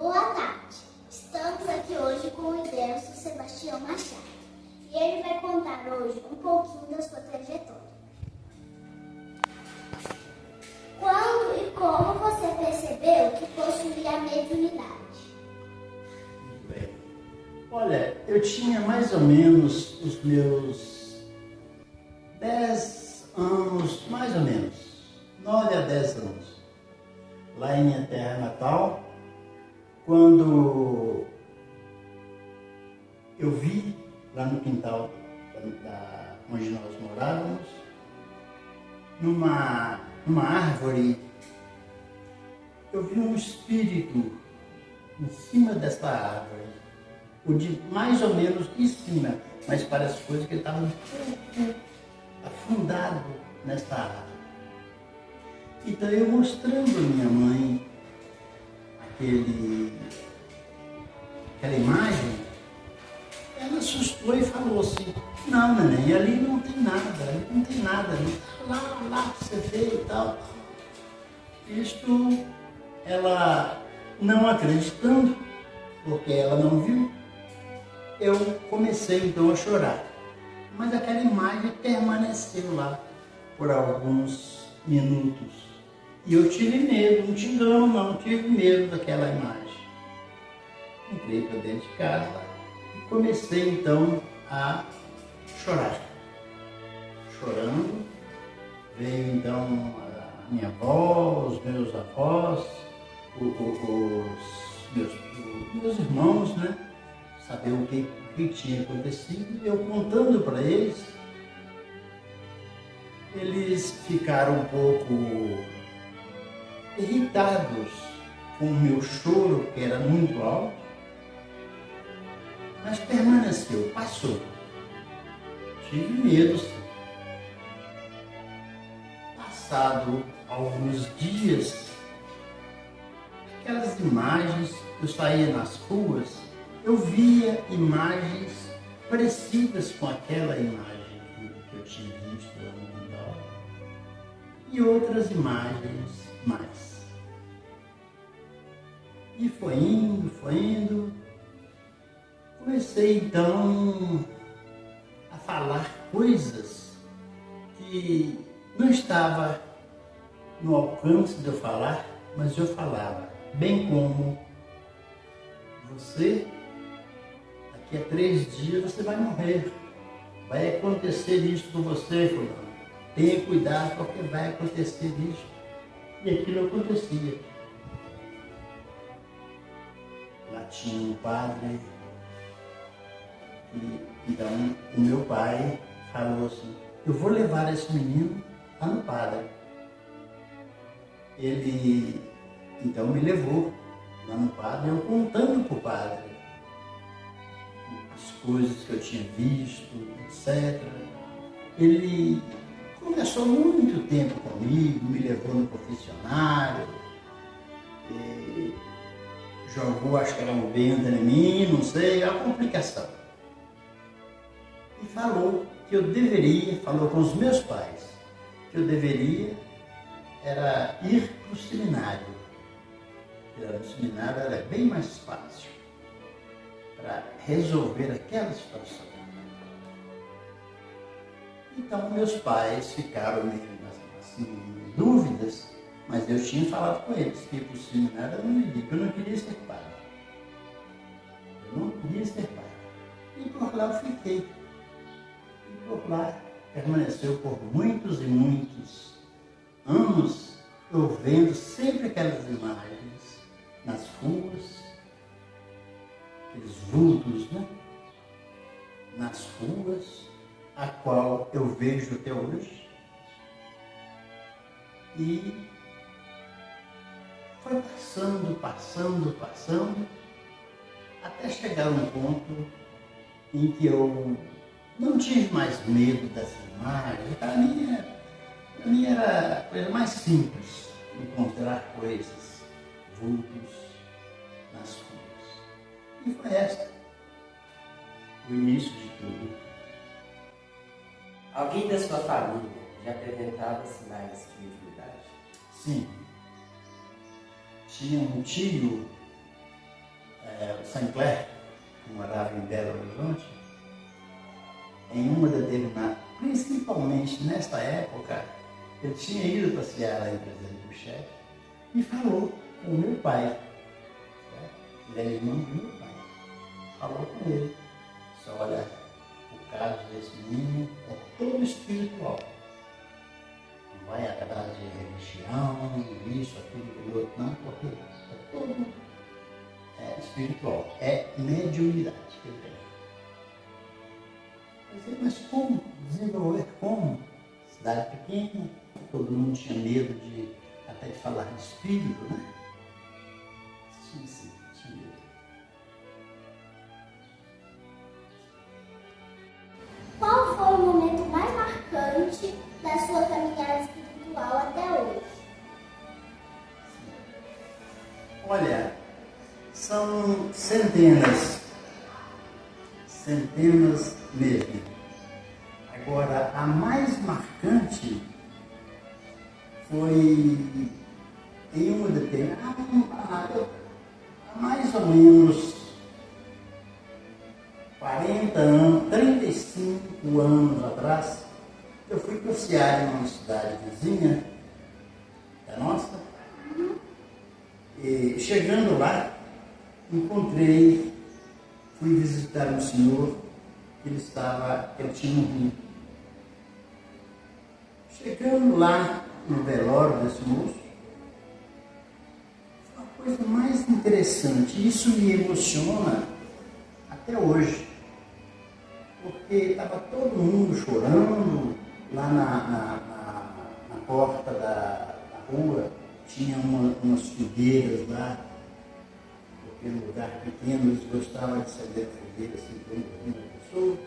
Boa tarde. Estamos aqui hoje com o Idelcio Sebastião Machado e ele vai contar hoje um pouquinho da sua trajetória. Quando e como você percebeu que possuía a mediunidade? Bem, olha, eu tinha mais ou menos os meus 10 anos, mais ou menos, 9 a 10 anos, lá em minha terra natal, quando eu vi lá no quintal onde nós morávamos, numa árvore, eu vi um espírito em cima dessa árvore, mais ou menos em cima, mas parece coisa que ele estava um pouco afundado nessa árvore. Então eu mostrando a minha mãe aquela imagem, ela assustou e falou assim: não, neném, ali não tem nada, lá você vê e tal. Isto, ela não acreditando, porque ela não viu, eu comecei então a chorar. Mas aquela imagem permaneceu lá por alguns minutos. E eu tive medo, não te engano não, tive medo daquela imagem. Entrei para dentro de casa e comecei então a chorar. Chorando, veio então a minha avó, os meus avós, os meus irmãos, né? Saber o que tinha acontecido, e eu contando para eles, eles ficaram um pouco irritados com o meu choro, que era muito alto, mas permaneceu, passou. Tive medo, sim. Passado alguns dias, aquelas imagens, eu saía nas ruas, eu via imagens parecidas com aquela imagem que eu tinha visto lá no quintal, e outras imagens mais. E foi indo. Comecei então a falar coisas que não estava no alcance de eu falar, mas eu falava, bem como: você, daqui a 3 dias você vai morrer, vai acontecer isso com você, fulano. Tenha cuidado porque vai acontecer isso. E aquilo acontecia. Lá tinha um padre, e então o meu pai falou assim: eu vou levar esse menino lá no padre. Ele então me levou lá no padre, eu contando para o padre as coisas que eu tinha visto, etc. Ele conversou muito tempo comigo, me levou no confessionário, jogou, acho que era um vento em mim, não sei, a complicação. E falou que eu deveria, falou com os meus pais, que eu deveria era ir para o seminário. No seminário era bem mais fácil para resolver aquela situação. Então meus pais ficaram meio assim, em dúvidas, mas eu tinha falado com eles que ir para o seminário eu não iria, porque eu não queria ser padre. E por lá eu fiquei. E por lá permaneceu por muitos e muitos anos, eu vendo sempre aquelas imagens nas ruas, aqueles vultos, né? Nas ruas, a qual eu vejo até hoje. E foi passando, até chegar a um ponto em que eu não tive mais medo dessas imagens. Para mim era a coisa mais simples encontrar coisas, vultos nas ruas. E foi o início de tudo. Alguém da sua família já apresentava sinais de mediunidade? Sim. Tinha um tio o Saint-Clair, que morava em Belo Horizonte, em uma determinada, principalmente nesta época, eu tinha ido passear lá em Presidente do Chefe e falou com o meu pai, certo? Ele é irmão do meu pai, falou com ele, só olha, o caso desse menino é todo espiritual, não vai atrás de religião, isso, aquilo, aquilo outro, não, porque é todo espiritual, é mediunidade que ele tem. Mas como desenvolver? Como? Cidade pequena, todo mundo tinha medo até de falar de espírito, né? Tinha medo. Qual foi o momento mais marcante da sua caminhada espiritual até hoje? Olha, são centenas mesmo. Agora, a mais marcante foi em uma determinada, há mais ou menos 40 anos, 35 anos atrás, eu fui passear em uma cidade vizinha da nossa, e chegando lá, fui visitar um senhor, ele tinha um rim. Chegando lá no velório desse moço, foi a coisa mais interessante, isso me emociona até hoje, porque estava todo mundo chorando lá na porta da rua, tinha umas fogueiras lá, porque no lugar pequeno eles gostavam de acender a fogueira, 50 pessoas.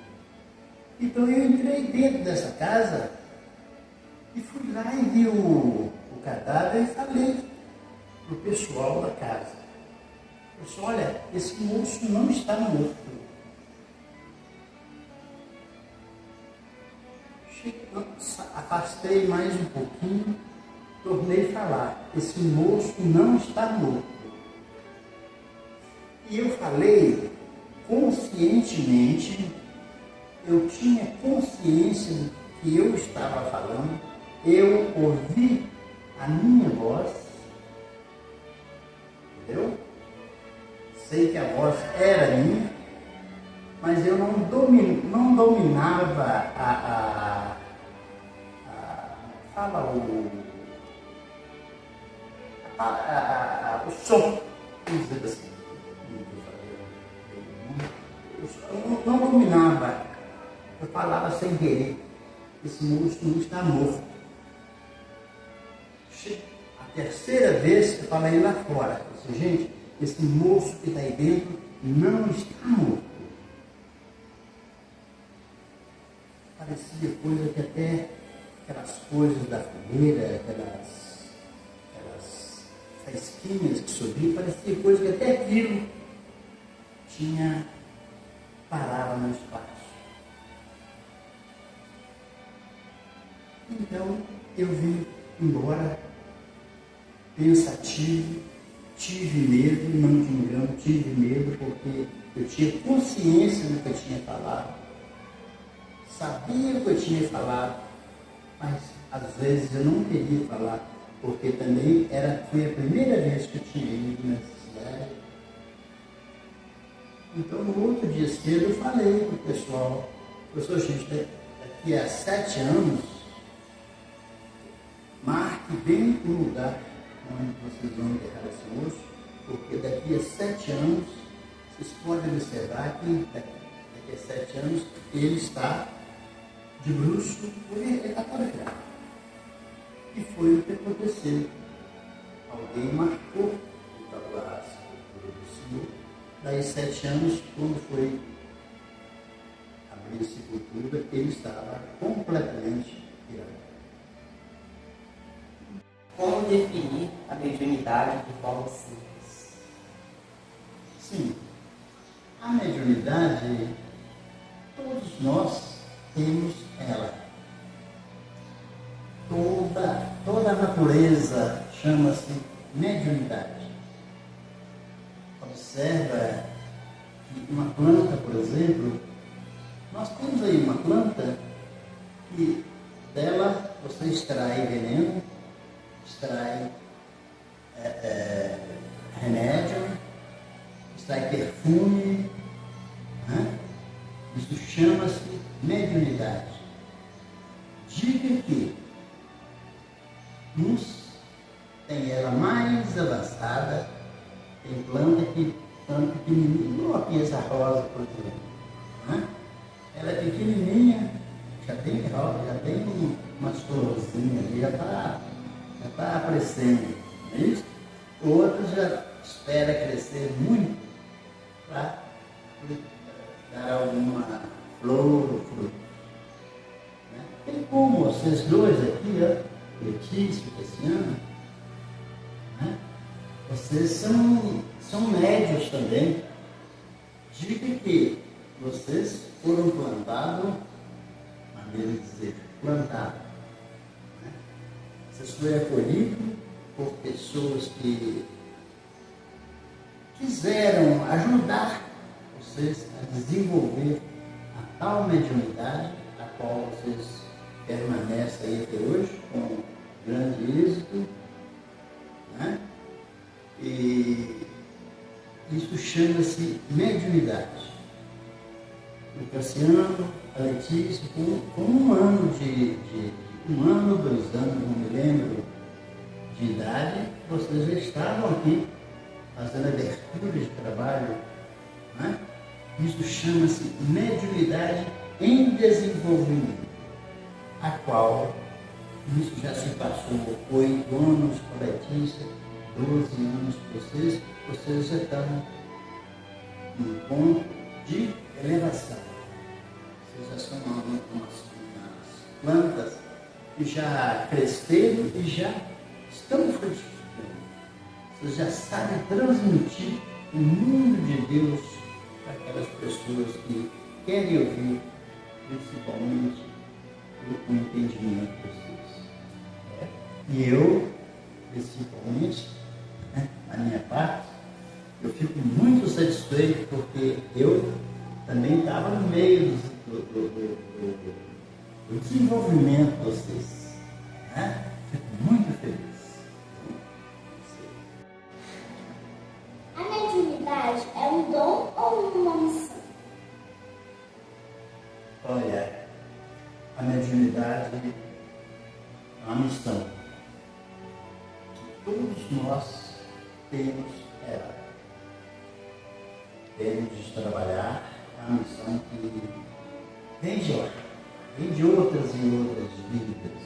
Então eu entrei dentro dessa casa e fui lá e vi o cadáver e falei para o pessoal da casa. Pessoal, olha, esse moço não está morto. Afastei mais um pouquinho, tornei a falar, esse moço não está morto. E eu falei conscientemente, eu tinha consciência do que eu estava falando, eu ouvi a minha voz, entendeu? Sei que a voz era minha, mas eu não dominava o som, vamos dizer assim. Eu não dominava, eu falava sem querer, esse moço não está morto. A terceira vez eu falei lá fora, eu disse, gente, esse moço que está aí dentro não está morto. Parecia coisa que até aquelas coisas da fogueira, aquelas faísquinhas que subiam, parecia coisa que até aquilo parava no espaço. Então eu vim embora pensativo, tive medo, não te engano, tive medo porque eu tinha consciência do que eu tinha falado, sabia o que eu tinha falado, mas às vezes eu não queria falar, porque também foi a primeira vez que eu tinha ido nessa cidade. Então no outro dia cedo eu falei para o pessoal, professor, gente, daqui a 7 anos, marque bem o lugar onde vocês vão enterrar esse moço, porque daqui a 7 anos, vocês podem observar que daqui a 7 anos ele está de bruço, ele está todo virado. E foi o que aconteceu. Alguém marcou a sepultura do Senhor. Daí 7 anos, quando foi abrir a sepultura, ele estava completamente virado. Como definir a mediunidade de forma simples? Sim, a mediunidade, todos nós temos ela. Toda a natureza chama-se mediunidade. observa que uma planta, por exemplo, nós temos aí uma planta que dela você extrai veneno, extrai remédio, extrai perfume, né? Isso chama-se mediunidade. Diga que uns tem ela mais avançada, tem planta que tão pequenininha, igual aqui essa rosa, por exemplo, né? Ela é pequenininha, já tem rosa, já tem umas florzinhas ali, já está aparecendo, não é isso? Outros já espera crescer muito para dar alguma flor ou fruto. Né? Tem como vocês dois aqui, ó, Letícia, Cassiano, né? Vocês são médios também. Diga que vocês foram plantados, maneira de dizer, plantados. Né? Vocês foram acolhidos por pessoas que quiseram ajudar vocês a desenvolver a tal mediunidade a qual vocês permanecem aí até hoje com grande êxito, né? E isso chama-se mediunidade. O Cassiano, a Letícia, com 1 ano um ano, 2 anos, não me lembro, de idade, vocês já estavam aqui fazendo abertura de trabalho, né? Isso chama-se mediunidade em desenvolvimento, a qual isso já se passou 8 anos com a Letícia, 12 anos com vocês já estão num ponto de elevação. Vocês já são umas plantas que já cresceram e já estão frutificando. Vocês já sabem transmitir o mundo de Deus para aquelas pessoas que querem ouvir, principalmente o entendimento de vocês. E eu, principalmente, né, na minha parte, eu fico muito satisfeito porque eu também estava no meio do desenvolvimento de vocês. Né? Fico muito feliz. A mediunidade é um dom ou uma missão? Olha, a mediunidade é uma missão que todos nós temos ela. Temos de trabalhar, é uma missão que vem de lá, vem de outras e outras vidas.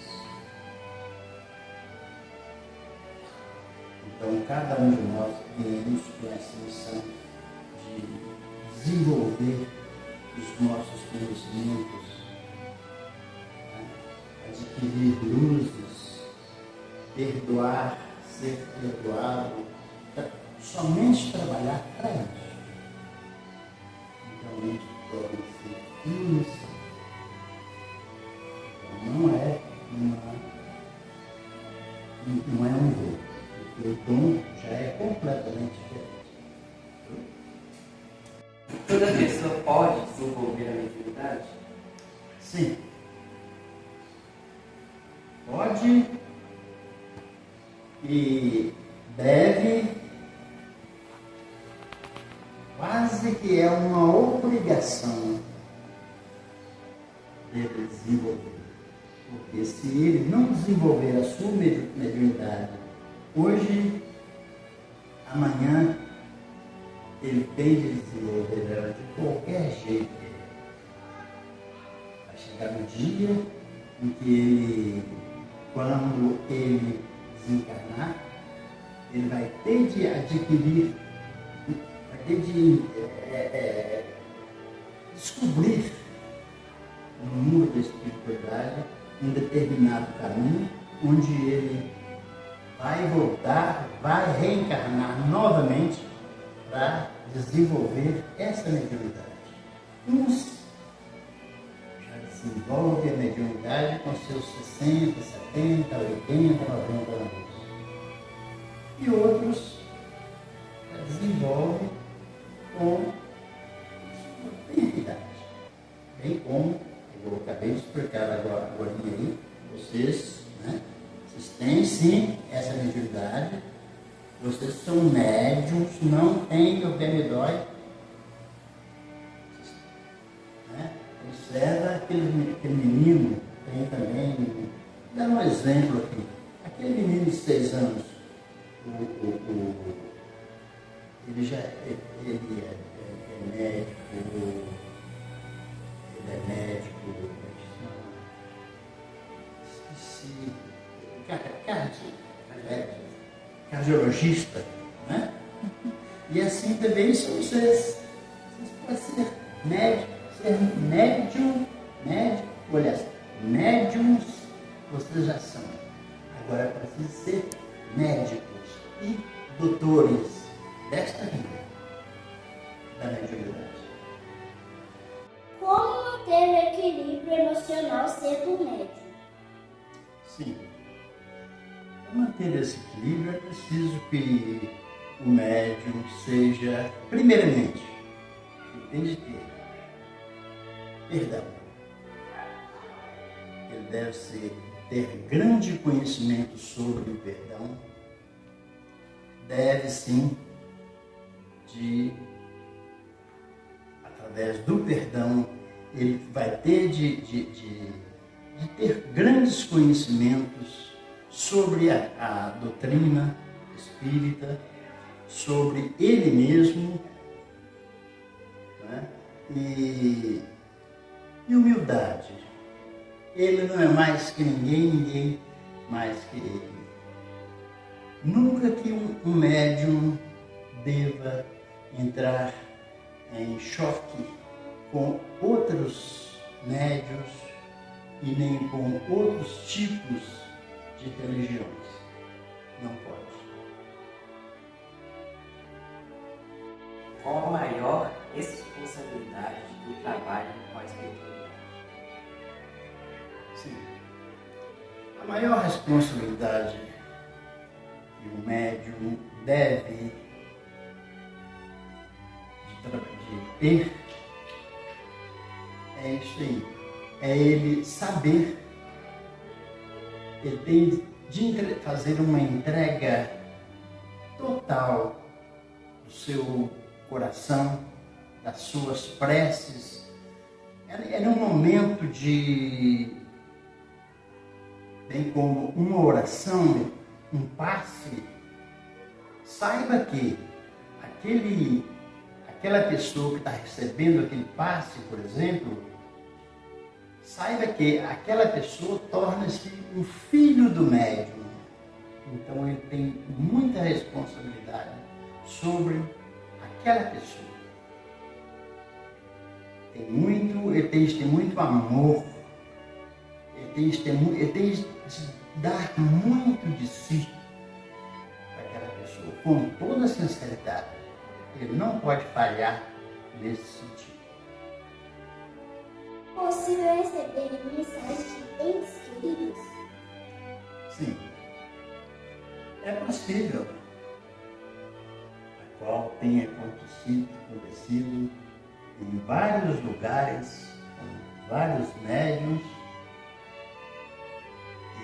Então, cada um de nós temos essa missão de desenvolver os nossos conhecimentos, né? Adquirir luzes, perdoar, ser perdoado, somente trabalhar para isso. Então, a gente torna-se isso. Então, não é um dom. O dom já é completamente diferente. Toda pessoa pode desenvolver a mediunidade? Sim. Pode e deve, quase que é uma obrigação dele desenvolver. Porque se ele não desenvolver a sua mediunidade hoje, amanhã, ele tem de desenvolver ela de qualquer jeito. Vai chegar no dia em que ele, quando ele desencarnar, ele vai ter de adquirir, vai ter de descobrir no mundo da espiritualidade um determinado caminho onde ele vai voltar, vai reencarnar novamente para desenvolver essa mediunidade. Uns já desenvolvem a mediunidade com seus 60, 70, 80, 90 anos. E outros já desenvolvem Vocês têm sim essa mediunidade. Vocês são médiums, não tem o pé me dói. Né? Observa aquele menino, tem também, dá um exemplo aqui. Aquele menino de 6 anos, ele é médico, esqueci, cardiologista, né? E assim também são vocês. Vocês podem ser médico, olha, médiums vocês já são. Agora precisa ser médicos e doutores desta vida da mediunidade. Como manter o equilíbrio emocional sendo médium? Sim. Para manter esse equilíbrio é preciso que o médium seja, primeiramente, ele tem de ter perdão. Ele deve ter grande conhecimento sobre o perdão. Deve sim, através do perdão, ele vai ter de ter grandes conhecimentos sobre a doutrina espírita, sobre ele mesmo, né? E humildade. Ele não é mais que ninguém mais que ele. Nunca que um médium deva entrar em choque com outros médios e nem com outros tipos de religiões. Não pode. Qual a maior responsabilidade do trabalho com a espiritualidade? Sim. A maior responsabilidade que o médium deve de ter é isso aí. É ele saber, ele tem de fazer uma entrega total do seu coração, das suas preces. É um momento bem como uma oração, um passe. Saiba que aquela pessoa que está recebendo aquele passe, por exemplo, saiba que aquela pessoa torna-se um filho do médium. Então ele tem muita responsabilidade sobre aquela pessoa. Ele tem de ter muito amor, ele tem de dar muito de si para aquela pessoa, com toda a sinceridade. Ele não pode falhar nesse sentido. Possível receber mensagens de entes queridos? Sim, é possível. A qual tem acontecido em vários lugares, com vários médiuns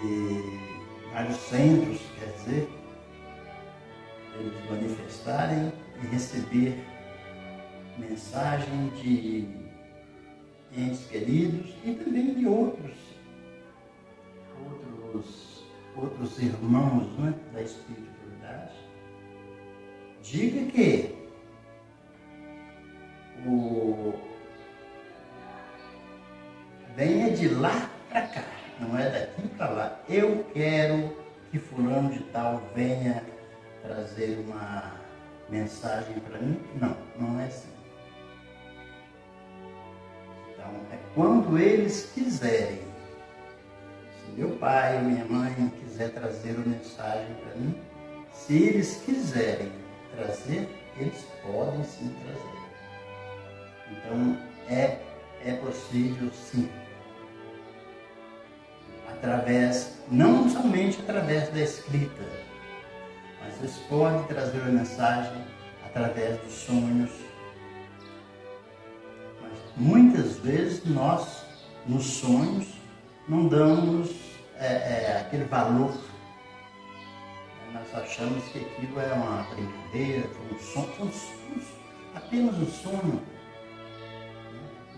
e vários centros, quer dizer, eles manifestarem e receber mensagem de entes queridos e também de outros irmãos, né, da espiritualidade. Diga que venha de lá para cá, não é daqui para lá. Eu quero que fulano de tal venha trazer uma mensagem para mim. Não é assim. Então, é quando eles quiserem. Se meu pai ou minha mãe quiser trazer uma mensagem para mim, se eles quiserem trazer, eles podem sim trazer. Então, é possível sim. Não somente através da escrita, mas eles podem trazer a mensagem através dos sonhos. Mas muitas vezes nós, nos sonhos, não damos aquele valor Nós achamos que aquilo é uma brincadeira, foi um sonho, apenas um sonho.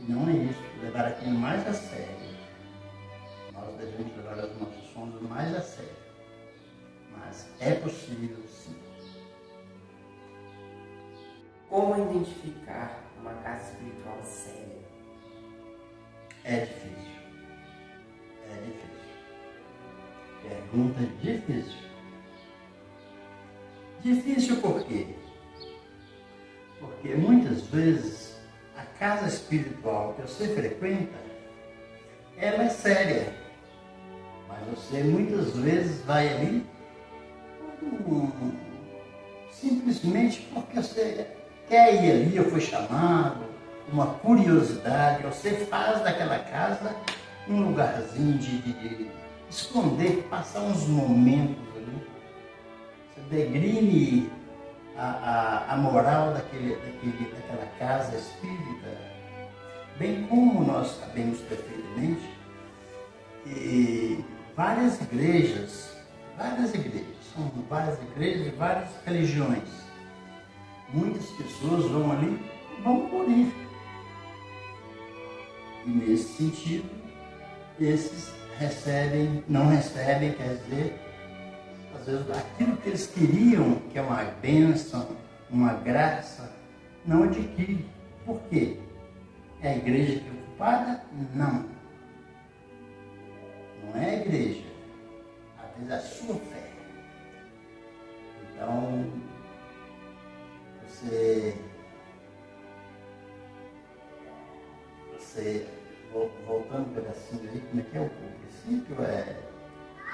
Não é isso, levar aquilo mais a sério. Nós devemos levar os nossos sonhos mais a sério. Mas é possível, sim. Como identificar uma casa espiritual séria? É difícil. É difícil. Pergunta difícil. Difícil por quê? Porque muitas vezes a casa espiritual que você frequenta, ela é séria. Mas você muitas vezes vai ali simplesmente porque você quer ir ali, ou foi chamado, uma curiosidade, você faz daquela casa um lugarzinho de esconder, passar uns momentos ali. Você degrine a moral daquela casa espírita, bem como nós sabemos perfeitamente que várias igrejas, são várias igrejas de várias religiões. Muitas pessoas vão ali e vão morir. E nesse sentido, esses não recebem, quer dizer, às vezes aquilo que eles queriam, que é uma bênção, uma graça, não adquire. Por quê? É a igreja que é ocupada? Não. Não é a igreja. Às vezes é a sua fé. Então, você voltando um pedacinho aí, como é que é o princípio?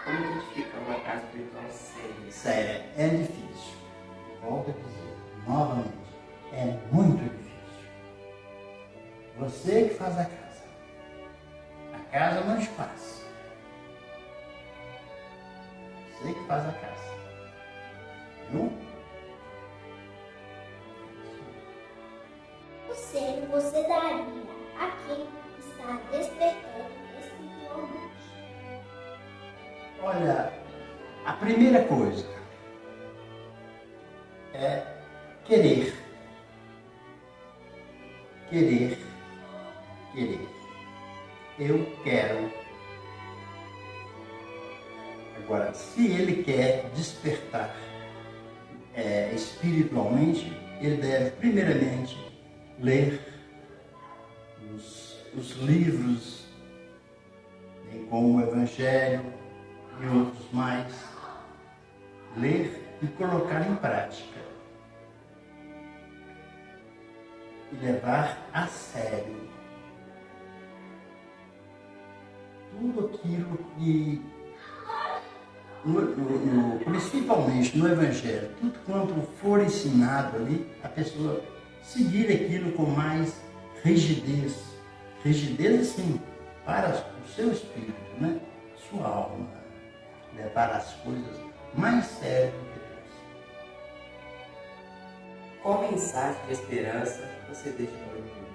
Como identificar uma casa espiritual séria? Séria, é difícil. Volto a dizer, novamente, é muito difícil. Você que faz a casa. A casa não te faz. Você que faz a casa. Viu? Que conselho você daria a quem está despertando espiritualmente? Olha, a primeira coisa é querer. Querer. Eu quero. Agora, se ele quer despertar espiritualmente, ele deve primeiramente ler os livros, bem como o Evangelho e outros mais, ler e colocar em prática e levar a sério tudo aquilo que principalmente no Evangelho, tudo quanto for ensinado ali, a pessoa seguir aquilo com mais rigidez. Rigidez, assim, para o seu espírito, né? Sua alma. Levar as coisas mais sérias do que Deus. Qual mensagem de esperança você deixa para o mundo?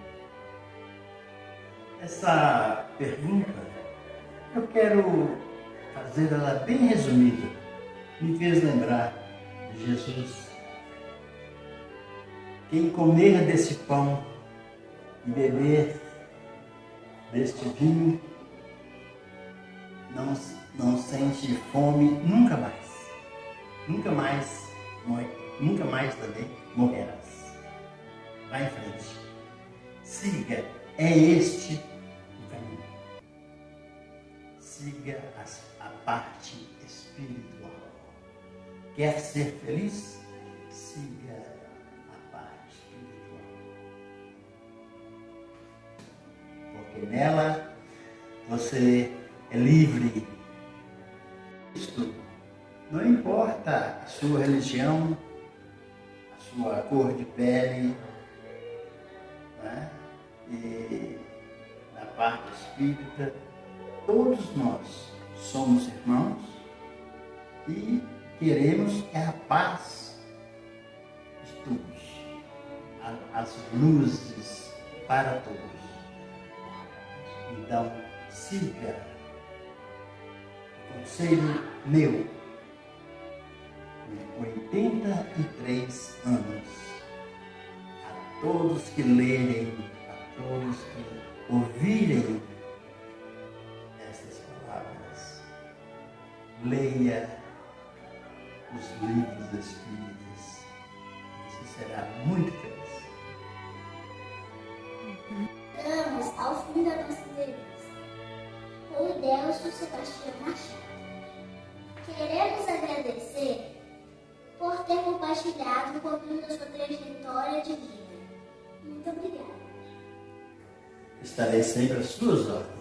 Essa pergunta, eu quero fazer ela bem resumida. Me fez lembrar de Jesus. Quem comer desse pão e beber deste vinho não sente fome nunca mais. Nunca mais também morrerás. Vá em frente. Siga. É este o caminho. Siga a parte espiritual. Quer ser feliz? Siga a parte espiritual. Porque nela você é livre. Isto não importa a sua religião, a sua cor de pele, né? E na parte espírita, todos nós somos irmãos e queremos a paz de todos, as luzes para todos. Então, siga o conselho meu. que lerem, a todos que ouvirem estas palavras, leia os livros espíritas. Você será muito feliz. Chegamos ao fim da nossa entrevista com o Delcio Sebastião Machado. Queremos agradecer por ter compartilhado um pouquinho da sua trajetória de vida. Muito obrigada. Estarei sempre às suas ordens.